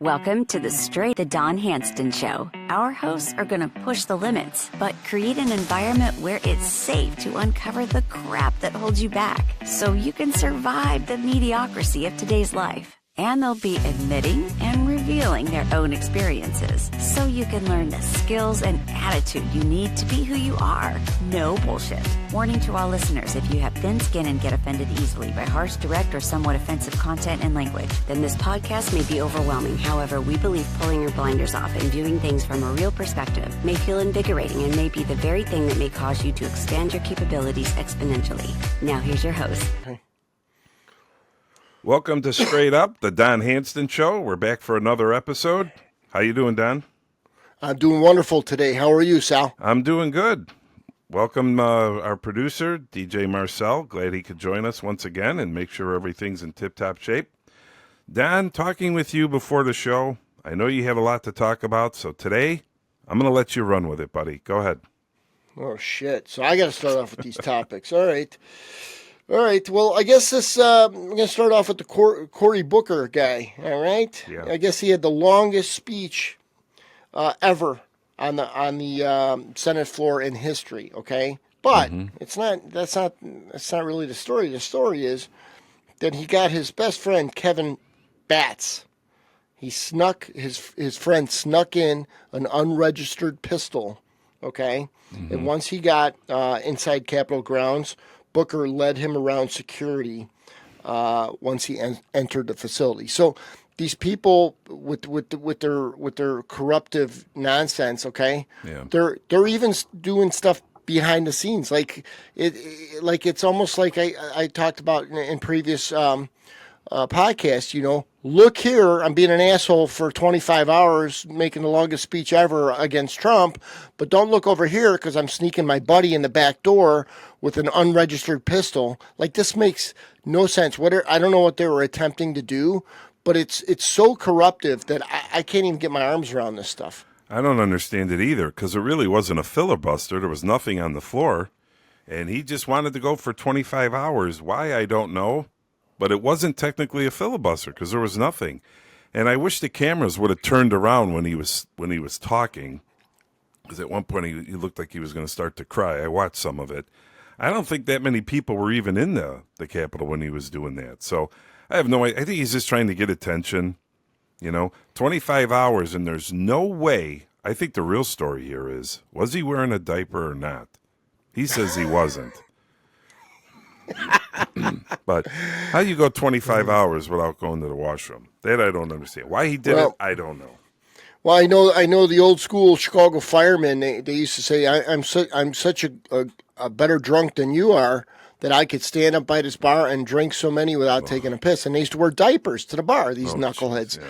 Welcome to the Don Hanston Show. Our hosts are going to push the limits, but create an environment where it's safe to uncover the crap that holds you back so you can survive the mediocrity of today's life. And they'll be admitting and revealing their own experiences so you can learn the skills and attitude you need to be who you are. No bullshit. Warning to all listeners, if you have thin skin and get offended easily by harsh, direct, or somewhat offensive content and language, then this podcast may be overwhelming. However, we believe pulling your blinders off and viewing things from a real perspective may feel invigorating and may be the very thing that may cause you to expand your capabilities exponentially. Now here's your host. Welcome to Straight Up, the Don Hanston Show. We're back for another episode. How you doing, Don? I'm doing wonderful today. How are you, Sal? I'm doing good. Welcome our producer, DJ Marcel. Glad he could join us once again and make sure everything's in tip-top shape. Don, talking with you before the show. I know you have a lot to talk about, so today I'm going to let you run with it, buddy. Go ahead. Oh, shit. So I got to start off with these topics. All right. Well, I guess I'm going to start off with the Cory Booker guy. All right. Yeah. I guess he had the longest speech ever on the Senate floor in history. Okay, but That's not really the story. The story is that he got his best friend Kevin Batts. His friend snuck in an unregistered pistol. Okay, and once he got inside Capitol grounds, Booker led him around security once he entered the facility. So these people with their corruptive nonsense, okay, yeah, they're even doing stuff behind the scenes, like it's almost like I talked about in previous podcasts. You know, look here, I'm being an asshole for 25 hours, making the longest speech ever against Trump, but don't look over here because I'm sneaking my buddy in the back door with an unregistered pistol. Like, this makes no sense. I don't know what they were attempting to do, but it's so corruptive that I can't even get my arms around this stuff. I don't understand it either because it really wasn't a filibuster. There was nothing on the floor, and he just wanted to go for 25 hours. Why, I don't know. But it wasn't technically a filibuster because there was nothing. And I wish the cameras would have turned around when he was talking, because at one point he looked like he was going to start to cry. I watched some of it. I don't think that many people were even in the Capitol when he was doing that. So I have no idea. I think he's just trying to get attention. 25 hours, and there's no way. I think the real story here is, was he wearing a diaper or not? He says he wasn't. But how do you go 25 hours without going to the washroom? That I don't understand. Why he did it, I don't know. Well, I know the old school Chicago firemen. They used to say, I'm such a better drunk than you are that I could stand up by this bar and drink so many without taking a piss. And they used to wear diapers to the bar. These knuckleheads. Yeah,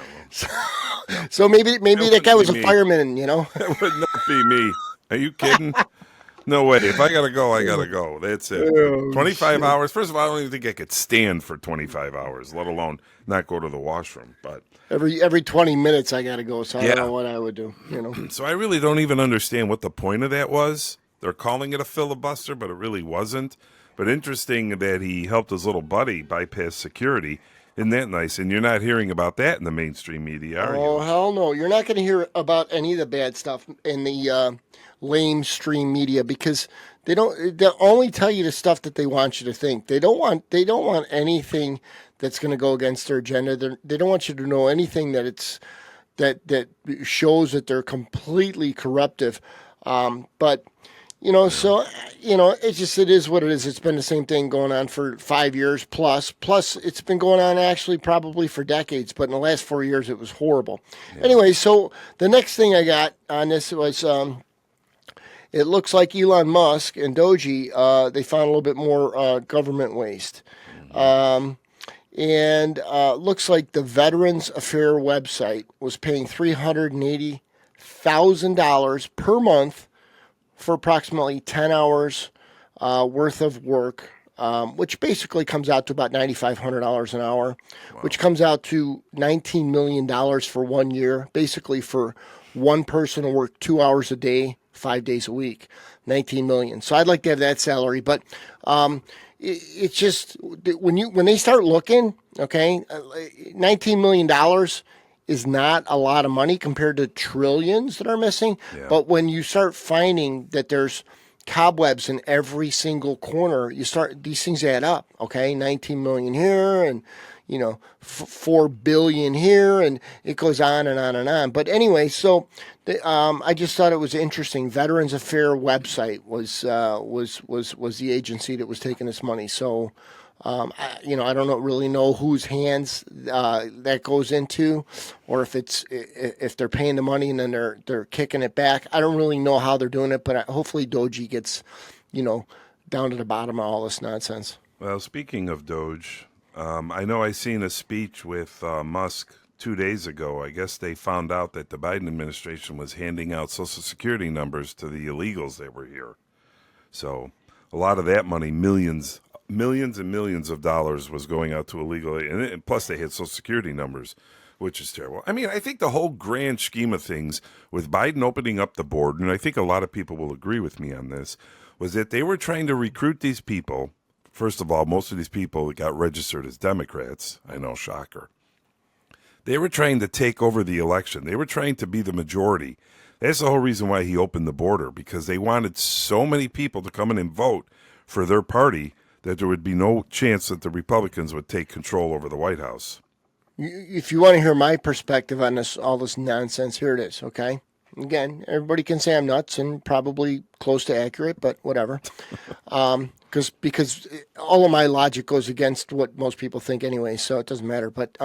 well. So maybe that guy was a fireman. That would not be me. Are you kidding? No way. If I got to go, I got to go. That's it. 25 hours. First of all, I don't even think I could stand for 25 hours, let alone not go to the washroom. But every 20 minutes I got to go, so I don't know what I would do. So I really don't even understand what the point of that was. They're calling it a filibuster, but it really wasn't. But interesting that he helped his little buddy bypass security. Isn't that nice? And you're not hearing about that in the mainstream media, are you? Oh, hell no. You're not going to hear about any of the bad stuff in the lame stream media, because they'll only tell you the stuff that they want you to think. They don't want anything that's going to go against their agenda. They don't want you to know anything that shows that they're completely corruptive. But so it is what it is. It's been the same thing going on for 5 years plus. Plus, it's been going on actually probably for decades. But in the last 4 years, it was horrible. Yeah. Anyway, so the next thing I got on this was it looks like Elon Musk and Doji, they found a little bit more government waste. And looks like the Veterans Affair website was paying $380,000 per month for approximately 10 hours worth of work, which basically comes out to about $9,500 an hour, which comes out to $19 million for 1 year, basically for one person to work 2 hours a day, 5 days a week, $19 million. So I'd like to have that salary, but it's just when they start looking, okay, $19 million is not a lot of money compared to trillions that are missing. Yeah. But when you start finding that there's cobwebs in every single corner, these things add up. Okay, 19 million here, and 4 billion here, and it goes on and on and on. But anyway, so I just thought it was interesting. Veterans Affairs website was the agency that was taking this money. So. I don't really know whose hands that goes into, or if they're paying the money and then they're kicking it back. I don't really know how they're doing it, but hopefully Doji gets, down to the bottom of all this nonsense. Well, speaking of Doge, I know I seen a speech with Musk 2 days ago. I guess they found out that the Biden administration was handing out Social Security numbers to the illegals that were here. So a lot of that money, millions and millions of dollars was going out to illegal, and plus they had Social Security numbers, which is terrible. I mean, I think the whole grand scheme of things with Biden opening up the border, and I think a lot of people will agree with me on this, was that they were trying to recruit these people. First of all, most of these people got registered as Democrats. I know, shocker. They were trying to take over the election. They were trying to be the majority. That's the whole reason why he opened the border, because they wanted so many people to come in and vote for their party that there would be no chance that the Republicans would take control over the White House. If you want to hear my perspective on all this nonsense, here it is, okay? Again, everybody can say I'm nuts and probably close to accurate, but whatever. Because all of my logic goes against what most people think anyway, so it doesn't matter. But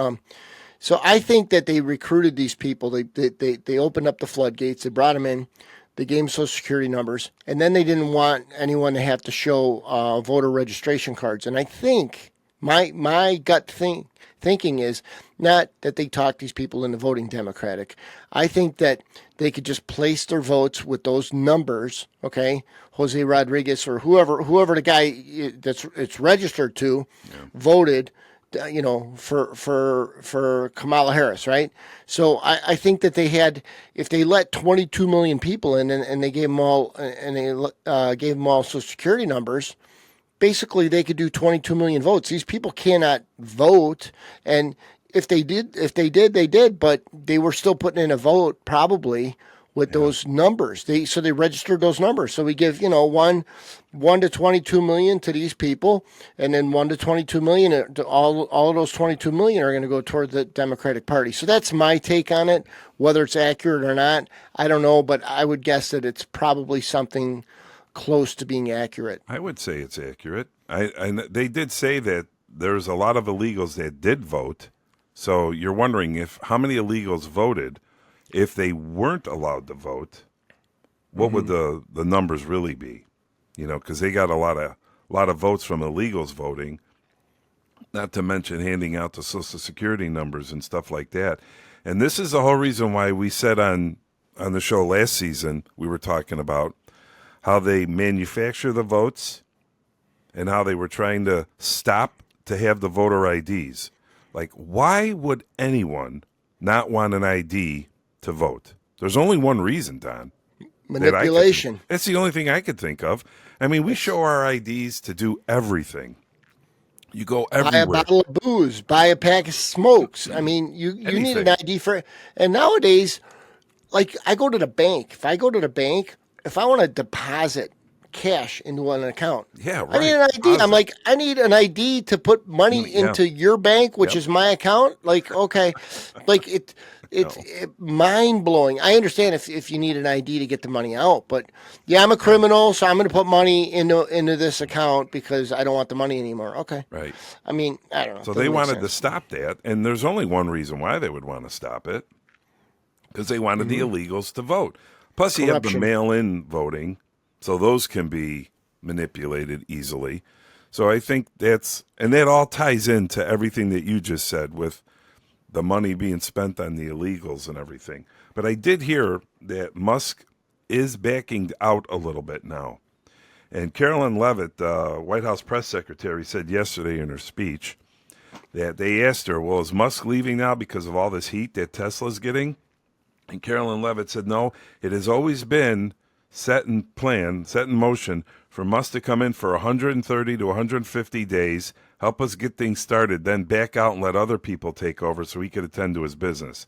so I think that they recruited these people. They opened up the floodgates. They brought them in. They gave them Social Security numbers, and then they didn't want anyone to have to show voter registration cards. And I think my gut thinking is not that they talked these people into voting Democratic. I think that they could just place their votes with those numbers. Okay, Jose Rodriguez or whoever the guy that's it's registered to voted. For Kamala Harris, right? So I think that if they let 22 million people in and they gave them all Social Security numbers, basically they could do 22 million votes. These people cannot vote, and if they did, they did, but they were still putting in a vote probably with those numbers. They registered those numbers. So we give 1 to 22 million to these people, and then 1 to 22 million to all of those 22 million are going to go toward the Democratic Party. So that's my take on it. Whether it's accurate or not, I don't know, but I would guess that it's probably something close to being accurate. I would say it's accurate. They did say that there's a lot of illegals that did vote. So you're wondering how many illegals voted. If they weren't allowed to vote, what would the numbers really be? Because they got a lot of votes from illegals voting, not to mention handing out the Social Security numbers and stuff like that. And this is the whole reason why we said on the show last season, we were talking about how they manufacture the votes and how they were trying to stop to have the voter IDs. Like, why would anyone not want an ID to vote? There's only one reason, Don. Manipulation. That's the only thing I could think of. I mean, we show our IDs to do everything. You go everywhere. Buy a bottle of booze, buy a pack of smokes. I mean, you need an ID for. And nowadays, like I go to the bank. If I go to the bank, if I want to deposit cash into an account, right. I need an ID. Deposit. I'm like, I need an ID to put money into your bank, which is my account. Like, okay, like it's mind blowing. I understand if you need an ID to get the money out, but I'm a criminal, so I'm going to put money into this account because I don't want the money anymore. Okay, right. I mean, I don't know. So they wanted to stop that, and there's only one reason why they would want to stop it, because they wanted the illegals to vote. Plus, you have the mail-in voting, so those can be manipulated easily. So I think that all ties into everything that you just said with the money being spent on the illegals and everything. But I did hear that Musk is backing out a little bit now. And Carolyn Levitt, the White House press secretary, said yesterday in her speech that they asked her, well, is Musk leaving now because of all this heat that Tesla's getting? And Carolyn Levitt said, no, it has always been set in motion for Musk to come in for 130 to 150 days help us get things started, then back out and let other people take over so he could attend to his business.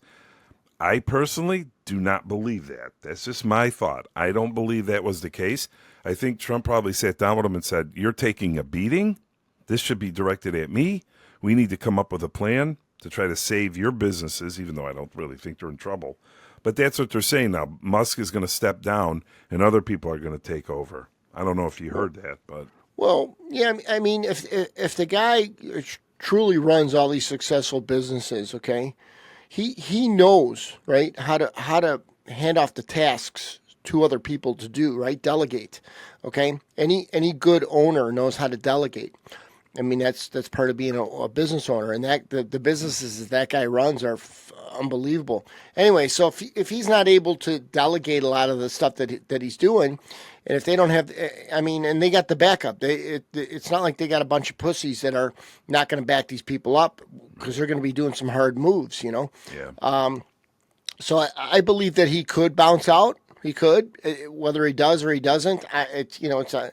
I personally do not believe that. That's just my thought. I don't believe that was the case. I think Trump probably sat down with him and said, you're taking a beating. This should be directed at me. We need to come up with a plan to try to save your businesses, even though I don't really think they're in trouble. But that's what they're saying now. Musk is going to step down and other people are going to take over. I don't know if you heard that, but... Well, yeah, I mean, if the guy truly runs all these successful businesses, okay, he knows, right, how to hand off the tasks to other people to do, right? Delegate, okay? Any good owner knows how to delegate. I mean, that's part of being a business owner, and that the businesses that guy runs are unbelievable. Anyway, so if he's not able to delegate a lot of the stuff that he's doing, and if they don't have, I mean, and they got the backup. It's not like they got a bunch of pussies that are not going to back these people up because they're going to be doing some hard moves, you know. Yeah. So I believe that he could bounce out. He could, whether he does or he doesn't. It's a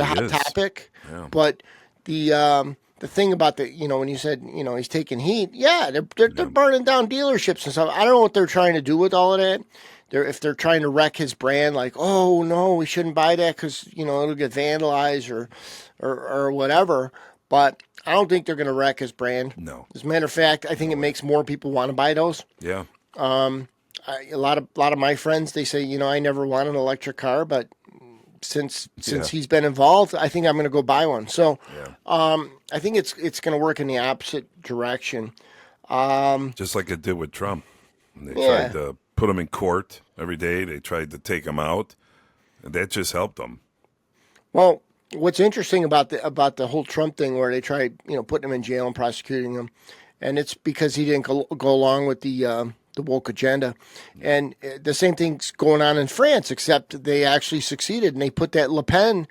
hot topic. Yeah. But the thing about when you said he's taking heat, yeah, they're burning down dealerships and stuff. I don't know what they're trying to do with all of that. If they're trying to wreck his brand, like, oh no, we shouldn't buy that because it'll get vandalized or whatever. But I don't think they're going to wreck his brand. No. As a matter of fact, I think it makes more people want to buy those. Yeah. A lot of my friends, they say, I never want an electric car, but since he's been involved, I think I'm going to go buy one. So, I think it's going to work in the opposite direction. Just like it did with Trump. They tried to put him in court every day. They tried to take him out, and that just helped him. Well, what's interesting about the whole Trump thing, where they tried, putting him in jail and prosecuting him, and it's because he didn't go along with the woke agenda. And the same thing's going on in France, except they actually succeeded, and they put that Le Pen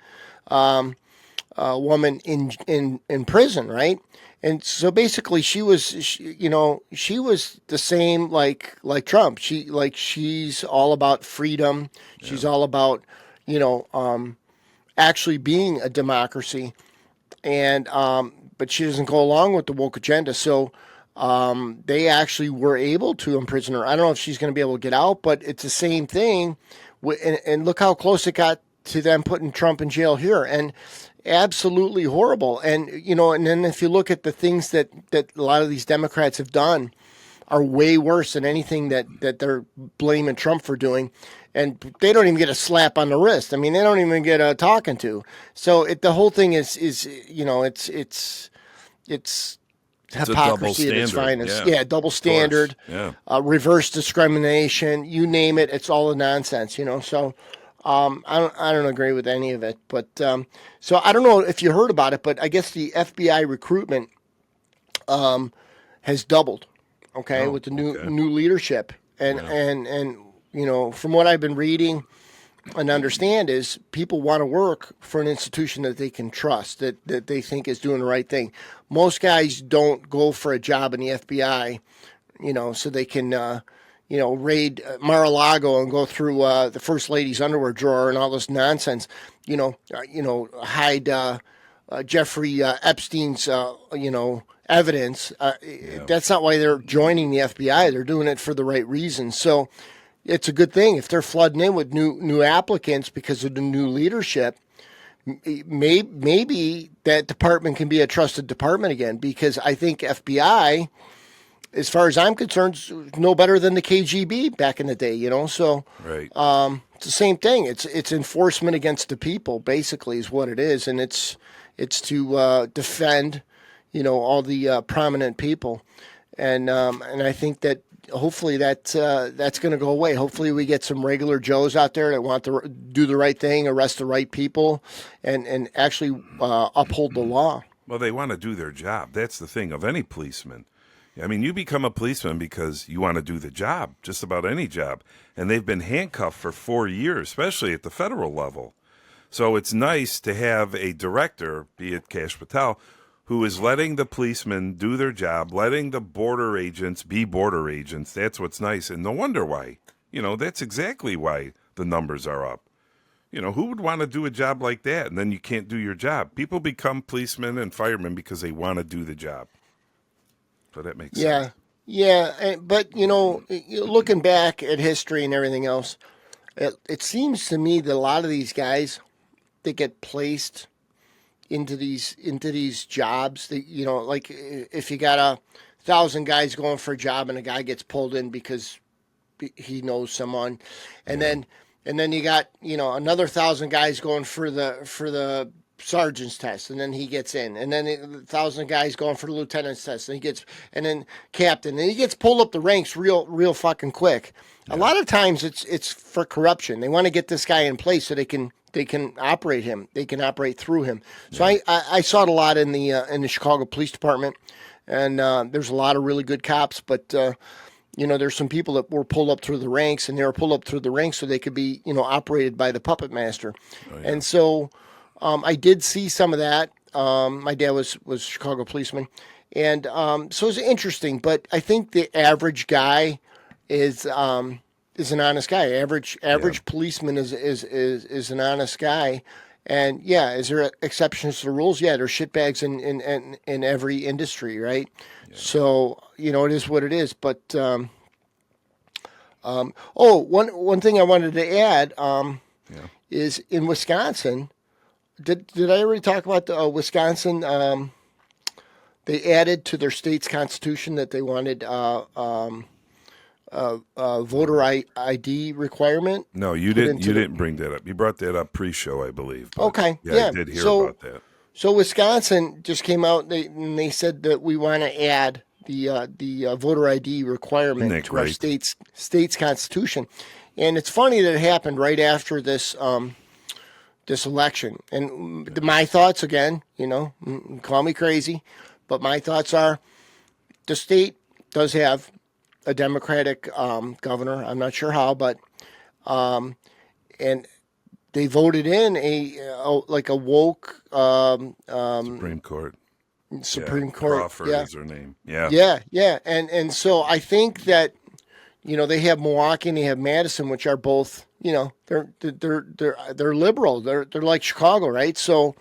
woman in prison, right? And so basically she was the same like Trump. She's all about freedom. She's all about actually being a democracy, and but she doesn't go along with the woke agenda. So they actually were able to imprison her. I don't know if she's going to be able to get out, but it's the same thing. And look how close it got to them putting Trump in jail here, and absolutely horrible. And and then if you look at the things that a lot of these Democrats have done, are way worse than anything that they're blaming Trump for doing. And they don't even get a slap on the wrist. I mean, they don't even get a talking to. So the whole thing is hypocrisy at its finest. Yeah, double standard. Yeah. Reverse discrimination. You name it. It's all a nonsense. So I don't agree with any of it. But so I don't know if you heard about it, but I guess the FBI recruitment has doubled. Okay, with the new leadership, and from what I've been reading and understand is people want to work for an institution that they can trust, that they think is doing the right thing. Most guys don't go for a job in the FBI, so they can raid Mar-a-Lago and go through the first lady's underwear drawer and all this nonsense. Hide Jeffrey Epstein's evidence. That's not why they're joining the FBI. They're doing it for the right reasons. So it's a good thing if they're flooding in with new applicants because of the new leadership. Maybe that department can be a trusted department again, because I think FBI, as far as I'm concerned, is no better than the KGB back in the day. So right. It's the same thing. It's enforcement against the people, basically, is what it is, and it's to defend all the prominent people, and I think that hopefully that's going to go away. Hopefully we get some regular Joes out there that want to do the right thing, arrest the right people, and actually uphold the law. Well, they want to do their job. That's the thing of any policeman. I mean, you become a policeman because you want to do the job, just about any job. And they've been handcuffed for 4 years, especially at the federal level. So it's nice to have a director, be it Kash Patel, who is letting the policemen do their job, letting the border agents be border agents. That's what's nice. And no wonder why. That's exactly why the numbers are up. Who would want to do a job like that? And then you can't do your job. People become policemen and firemen because they want to do the job. So that makes sense. Yeah. But, looking back at history and everything else, it seems to me that a lot of these guys that get placed into these jobs, that, like if you got 1,000 guys going for a job and a guy gets pulled in because he knows someone, and then you got another 1,000 guys going for the sergeant's test, and then he gets in, and then 1,000 guys going for the lieutenant's test, and he gets, and then captain, and he gets pulled up the ranks real fucking quick. A lot of times it's for corruption. They want to get this guy in place so they can operate him. They can operate through him. So I saw it a lot in the Chicago Police Department, and there's a lot of really good cops, but there's some people that were pulled up through the ranks, and they were pulled up through the ranks so they could be, operated by the puppet master. And so I did see some of that. My dad was a Chicago policeman. And so it's interesting, but I think the average guy is an honest guy. Average policeman is an honest guy. And is there exceptions to the rules? Yeah, there's shitbags in every industry, right? Yeah. So it is what it is. But one thing I wanted to add is in Wisconsin. Did I already talk about the Wisconsin? They added to their state's constitution that they wanted voter ID requirement. No, you didn't. You didn't bring that up. You brought that up pre-show, I believe. Okay. Yeah, I did hear about that. So Wisconsin just came out. They said that we want to add the voter ID requirement to our state's constitution, and it's funny that it happened right after this election. And my thoughts again, call me crazy, but my thoughts are the state does have a Democratic governor. I'm not sure how, but and they voted in a woke Supreme Court. Supreme Court. Crawford is her name. Yeah. And so I think that they have Milwaukee and they have Madison, which are both they're liberal. They're like Chicago, right? So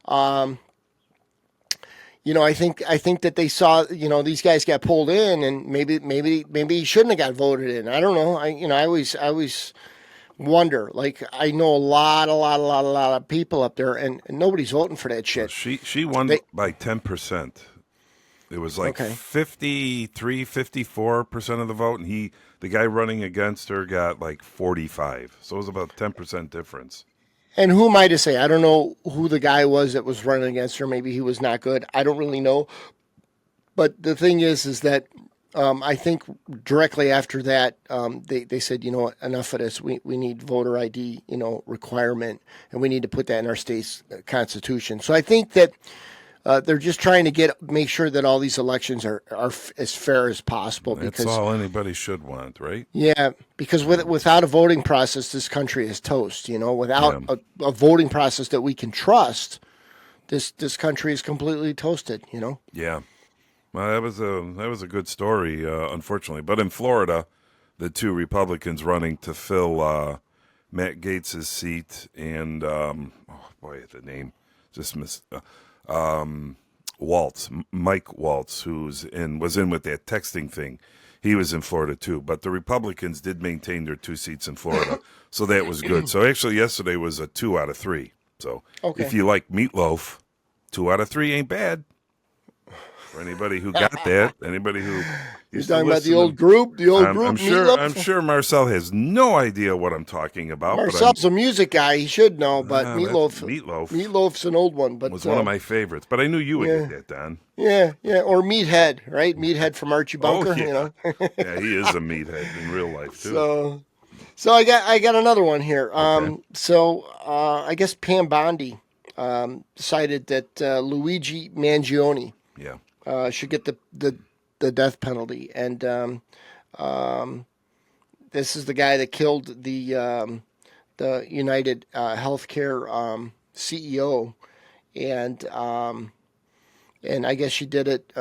I think that they saw, these guys got pulled in, and maybe he shouldn't have got voted in. I don't know. I always wonder. Like, I know a lot of people up there, and nobody's voting for that shit. She won by 10%. It was like 54% of the vote, and the guy running against her got like 45. So it was about 10% difference. And who am I to say? I don't know who the guy was that was running against her. Maybe he was not good. I don't really know. But the thing is that I think directly after that, they said, enough of this. We need voter ID, requirement, and we need to put that in our state's constitution. So I think that they're just trying to make sure that all these elections are as fair as possible. That's all anybody should want, right? Yeah, because without a voting process, this country is toast. Without a voting process that we can trust, this country is completely toasted. Yeah. Well, that was a good story, unfortunately. But in Florida, the two Republicans running to fill Matt Gaetz's seat and the name just missed. Waltz, Mike Waltz, who was in with that texting thing. He was in Florida too, but the Republicans did maintain their 2 seats in Florida, so that was good. So actually, yesterday was a 2 out of 3. So if you like meatloaf, 2 out of 3 ain't bad. For anybody who got that, anybody who you're talking about the old group, I'm sure Marcel has no idea what I'm talking about. Marcel's a music guy; he should know. But Meatloaf's an old one. But was one of my favorites. But I knew you would get that, Don. Yeah, or Meathead, right? Meathead from Archie Bunker. Yeah, he is a meathead in real life too. So I got another one here. So I guess Pam Bondi decided that Luigi Mangione should get the death penalty, and this is the guy that killed the United Healthcare CEO, and I guess she did it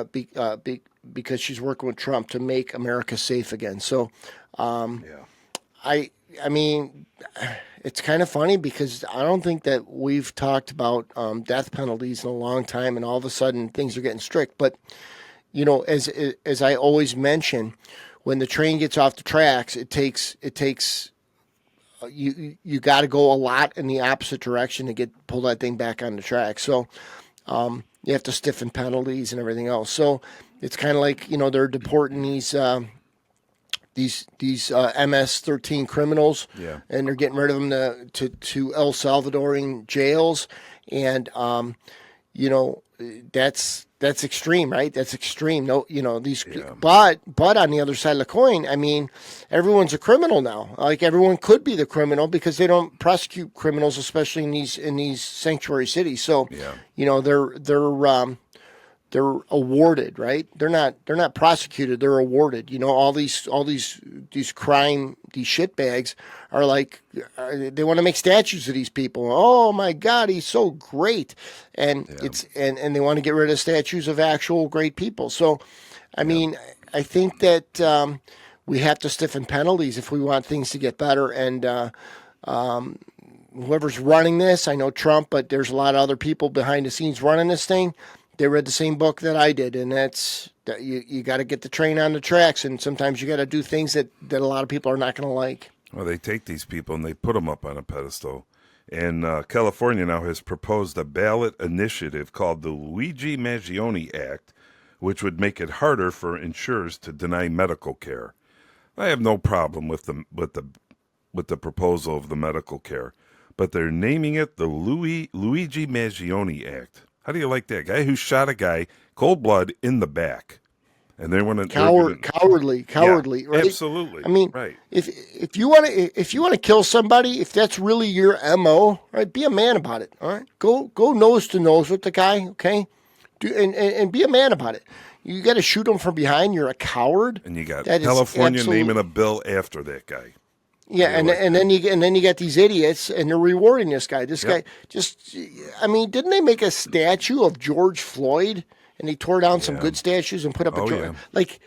because she's working with Trump to make America safe again. So I I mean, it's kind of funny because I don't think that we've talked about death penalties in a long time, and all of a sudden things are getting strict. But as I always mention, when the train gets off the tracks, it takes you got to go a lot in the opposite direction to pull that thing back on the track. So you have to stiffen penalties and everything else. So it's kind of like they're deporting these MS-13 criminals, Yeah. and they're getting rid of them to El Salvadorian jails, and that's extreme, right? That's extreme. No, these, Yeah. but on the other side of the coin, I mean, everyone's a criminal now. Like everyone could be the criminal because they don't prosecute criminals, especially in these sanctuary cities. So, Yeah. they're awarded, right? They're not prosecuted. They're awarded. All these shitbags are like, they want to make statues of these people. Oh my God, he's so great, and and they want to get rid of statues of actual great people. So, I mean, I think that we have to stiffen penalties if we want things to get better. And whoever's running this, I know Trump, but there's a lot of other people behind the scenes running this thing. They read the same book that I did, and that's that you got to get the train on the tracks, and sometimes you got to do things that a lot of people are not going to like. Well, they take these people and they put them up on a pedestal. And California now has proposed a ballot initiative called the Luigi Maggioni Act, which would make it harder for insurers to deny medical care. I have no problem with the proposal of the medical care, but they're naming it the Luigi Maggioni Act. How do you like that? Guy who shot a guy cold blood in the back, and they want to cowardly, yeah, right? Absolutely. I mean, right. If you want to kill somebody, if that's really your MO, right? Be a man about it. All right, go nose to nose with the guy, okay? And be a man about it. You got to shoot him from behind. You're a coward. And you got California naming a bill after that guy. Yeah, and then you got these idiots, and they're rewarding this guy. This guy just, I mean, didn't they make a statue of George Floyd, and they tore down some good statues and put up like,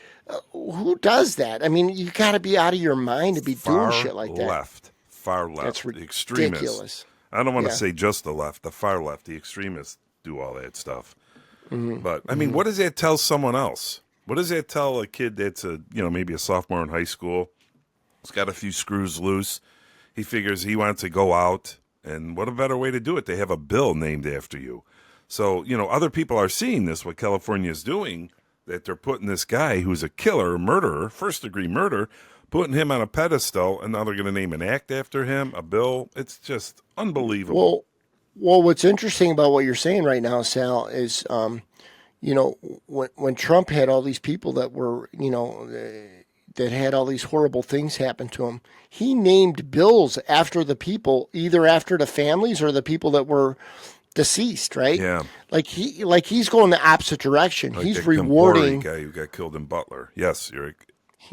who does that? I mean, you got to be out of your mind to be doing shit like that. Far left, That's the extremists. Ridiculous. I don't want to say just the left, the far left, the extremists do all that stuff. Mm-hmm. But I mean, what does that tell someone else? What does that tell a kid that's maybe a sophomore in high school? He's got a few screws loose. He figures he wants to go out, and what a better way to do it? They have a bill named after you. So, other people are seeing this, what California is doing, that they're putting this guy who's a killer, a murderer, first-degree murder, putting him on a pedestal, and now they're going to name an act after him, a bill. It's just unbelievable. Well, what's interesting about what you're saying right now, Sal, is, when Trump had all these people that were, that had all these horrible things happen to him, he named bills after the people, either after the families or the people that were deceased, right? Yeah. Like he's going the opposite direction. Like he's the rewarding guy who got killed in Butler. Yes,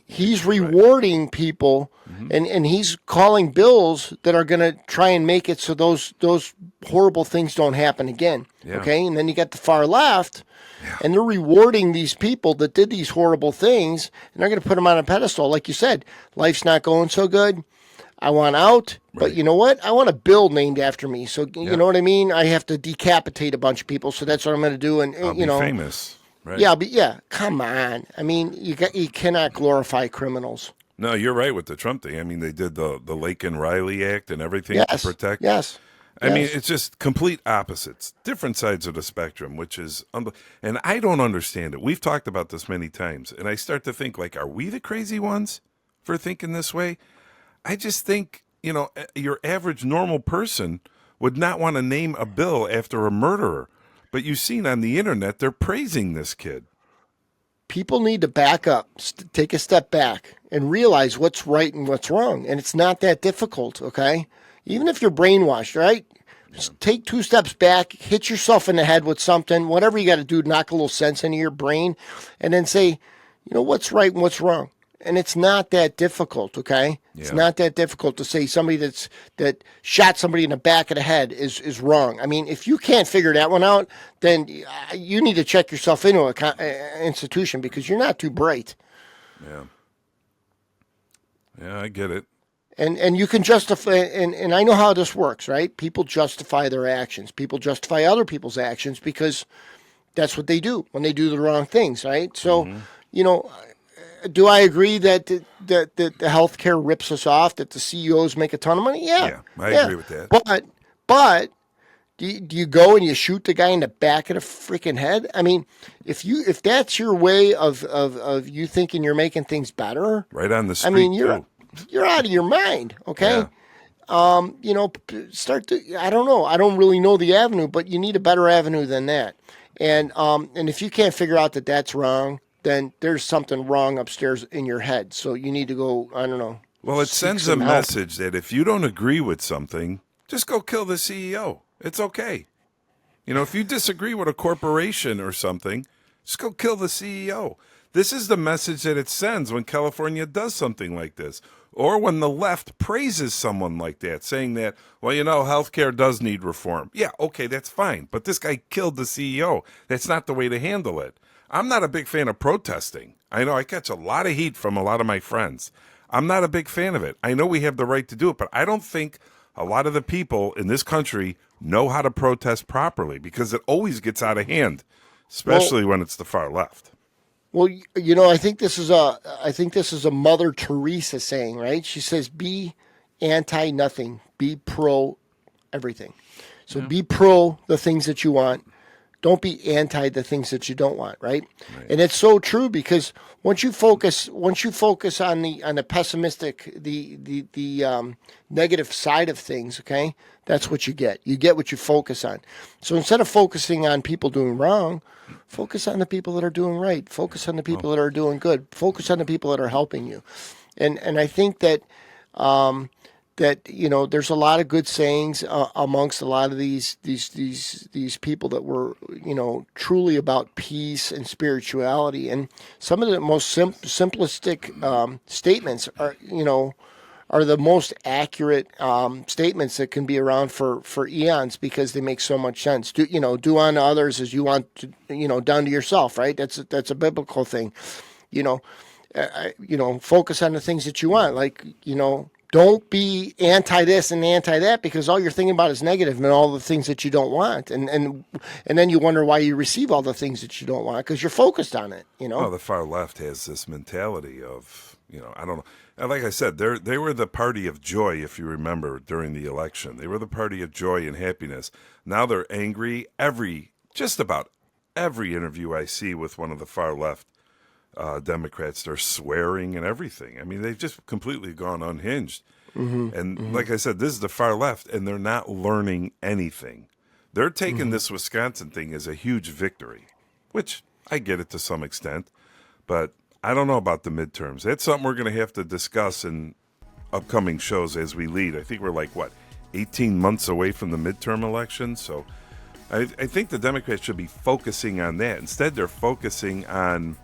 he's rewarding people, and he's calling bills that are going to try and make it so those horrible things don't happen again. Yeah. Okay, and then you got the far left. Yeah. And they're rewarding these people that did these horrible things, and they're going to put them on a pedestal. Like you said, life's not going so good. I want out, but you know what? I want a bill named after me. So you know what I mean? I have to decapitate a bunch of people. So that's what I'm going to do. And I'll be famous. Right. Yeah, come on. I mean, you cannot glorify criminals. No, you're right with the Trump thing. I mean, they did the Laken Riley Act and everything to protect. Yes. I mean, it's just complete opposites, different sides of the spectrum, which is, and I don't understand it. We've talked about this many times, and I start to think, like, are we the crazy ones for thinking this way? I just think, your average normal person would not want to name a bill after a murderer. But you've seen on the internet, they're praising this kid. People need to back up, take a step back, and realize what's right and what's wrong. And it's not that difficult, okay? Even if you're brainwashed, right? Just take 2 steps back, hit yourself in the head with something, whatever you got to do, knock a little sense into your brain, and then say, what's right and what's wrong. And it's not that difficult, okay? Yeah. It's not that difficult to say somebody that shot somebody in the back of the head is wrong. I mean, if you can't figure that one out, then you need to check yourself into an institution because you're not too bright. Yeah. Yeah, I get it. And you can justify, and I know how this works, right? People justify their actions. People justify other people's actions because that's what they do when they do the wrong things, right? So, you know, do I agree that the healthcare rips us off, that the CEOs make a ton of money? Yeah. Yeah, I Yeah. agree with that. But do you go and you shoot the guy in the back of the freaking head? I mean, if that's your way of you thinking you're making things better, Right on the street, I mean, too. you're out of your mind, okay? Yeah. You know, I don't know. I don't really know the avenue, but you need a better avenue than that. And if you can't figure out that that's wrong, then there's something wrong upstairs in your head. So you need to go, I don't know. Well, it seek sends a some help. message that if you don't agree with something, just go kill the CEO. It's okay. You know, if you disagree with a corporation or something, just go kill the CEO. This is the message that it sends when California does something like this, or when the left praises someone like that, saying that, well, you know, healthcare does need reform. Yeah, okay, that's fine. But this guy killed the CEO. That's not the way to handle it. I'm not a big fan of protesting. I know I catch a lot of heat from a lot of my friends. I'm not a big fan of it. I know we have the right to do it, but I don't think a lot of the people in this country know how to protest properly because it always gets out of hand, especially when it's the far left. Well, you know, I think this is a Mother Teresa saying, right? She says, "Be anti nothing, be pro everything." So be pro the things that you want. Don't be anti the things that you don't want, right? And it's so true because once you focus on the pessimistic, the negative side of things, okay, that's what you get. You get what you focus on. So instead of focusing on people doing wrong, focus on the people that are doing right. Focus on the people that are doing good. Focus on the people that are helping you. And I think that that, you know, there's a lot of good sayings amongst a lot of these people that were, you know, truly about peace and spirituality. And some of the most simplistic statements are, you know, are the most accurate statements that can be around for eons because they make so much sense. Do unto others as you want to, you know, done to yourself, right? That's a biblical thing. You know, focus on the things that you want, like, you know. Don't be anti this and anti that because all you're thinking about is negative and all the things that you don't want, and then you wonder why you receive all the things that you don't want because you're focused on it. You know. Well, the far left has this mentality of, you know, I don't know. And like I said, they were the party of joy, if you remember, during the election. They were the party of joy and happiness. Now they're angry. Just about every interview I see with one of the far left Democrats, they're swearing and everything. I mean, they've just completely gone unhinged. Like I said, this is the far left, and they're not learning anything. They're taking this Wisconsin thing as a huge victory, which I get it to some extent, but I don't know about the midterms. That's something we're going to have to discuss in upcoming shows as we lead. I think we're like, 18 months away from the midterm election, so I think the Democrats should be focusing on that. Instead, they're focusing on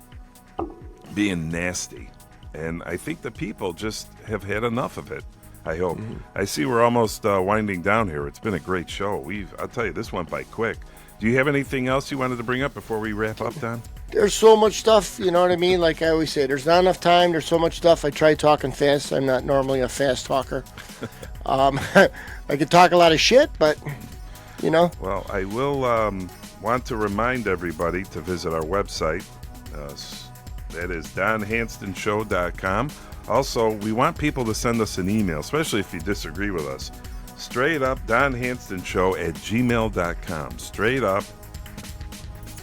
being nasty, and I think the people just have had enough of it. I hope. I see we're almost winding down here. It's been a great show. I'll tell you, this went by quick. Do you have anything else you wanted to bring up before we wrap up, Don? There's so much stuff, you know what I mean? Like I always say, there's not enough time. There's so much stuff. I try talking fast. I'm not normally a fast talker. I could talk a lot of shit, but, you know. Well, I will want to remind everybody to visit our website. That is donhanstonshow.com. Also, we want people to send us an email, especially if you disagree with us. Straight up, donhanstonshow@gmail.com. Straight up,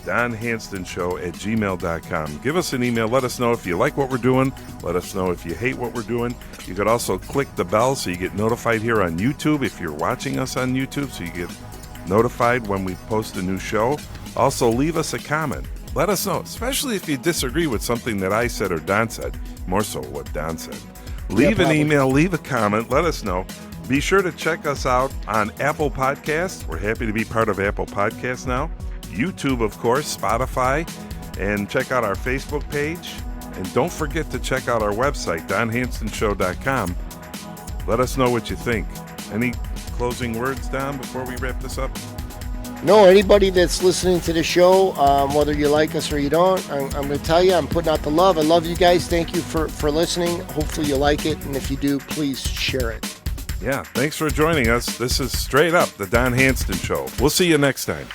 donhanstonshow@gmail.com. Give us an email. Let us know if you like what we're doing. Let us know if you hate what we're doing. You could also click the bell so you get notified here on YouTube if you're watching us on YouTube, so you get notified when we post a new show. Also, leave us a comment. Let us know, especially if you disagree with something that I said or Don said, more so what Don said. Leave an email, leave a comment, let us know. Be sure to check us out on Apple Podcasts. We're happy to be part of Apple Podcasts now. YouTube, of course, Spotify, and check out our Facebook page. And don't forget to check out our website, donhanstonshow.com. Let us know what you think. Any closing words, Don, before we wrap this up? No, anybody that's listening to the show, whether you like us or you don't, I'm going to tell you, I'm putting out the love. I love you guys. Thank you for listening. Hopefully you like it. And if you do, please share it. Yeah, thanks for joining us. This is Straight Up, the Don Hanston Show. We'll see you next time.